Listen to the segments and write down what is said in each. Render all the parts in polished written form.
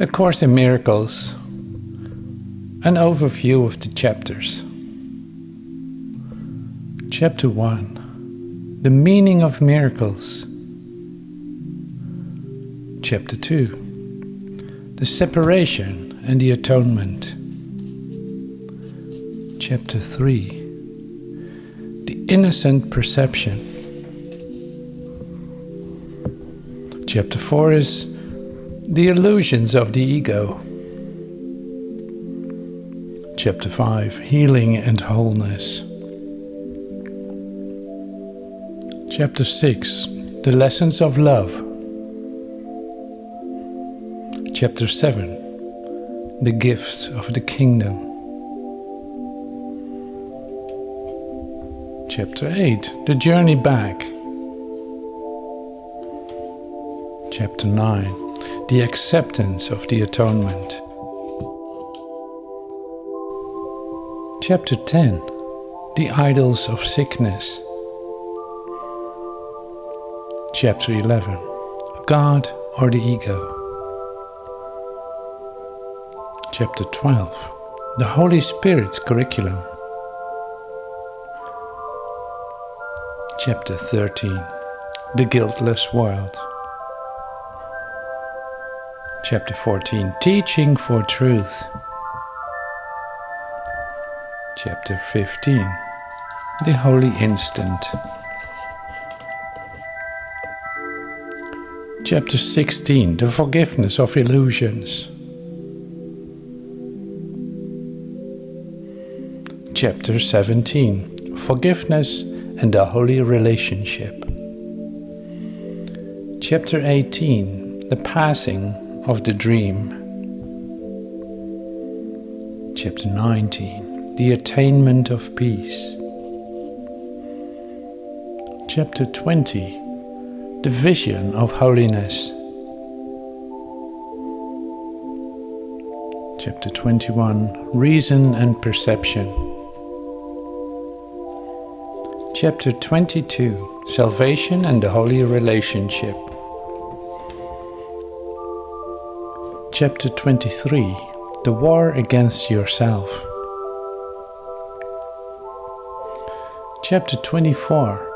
A Course in Miracles. An overview of the chapters. Chapter 1. The meaning of miracles. Chapter 2. The separation and the atonement. Chapter 3. The innocent perception. Chapter 4 is the illusions of the ego. Chapter 5. Healing and wholeness. Chapter 6. The lessons of love. Chapter 7. The gifts of the kingdom. Chapter 8. The journey back. Chapter 9. The acceptance of the atonement. Chapter 10. The idols of sickness. Chapter 11. God or the ego. Chapter 12. The Holy Spirit's curriculum. Chapter 13. The guiltless world. Chapter 14. Teaching for truth. Chapter 15. The Holy Instant. Chapter 16. The forgiveness of illusions. Chapter 17. Forgiveness and the holy relationship. Chapter 18. The passing of the dream. Chapter 19. The attainment of peace. Chapter 20. The vision of holiness. Chapter 21. Reason and perception. Chapter 22. Salvation and the holy relationship. Chapter 23. The war against yourself. Chapter 24.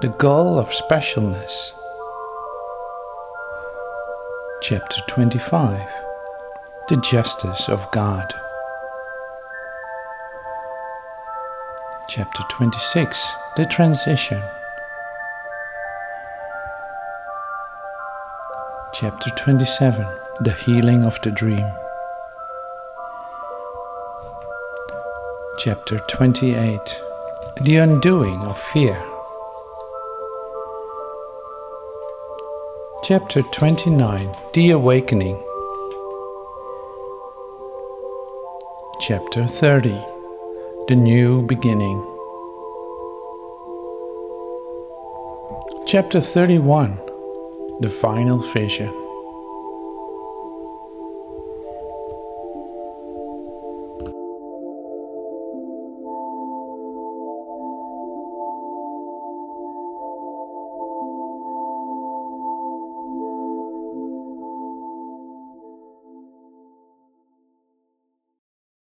The goal of specialness. Chapter 25. The justice of God. Chapter 26. The transition. Chapter 27. The healing of the dream. Chapter 28. The undoing of fear. Chapter 29. The awakening. Chapter 30. The new beginning. Chapter 31. The final vision.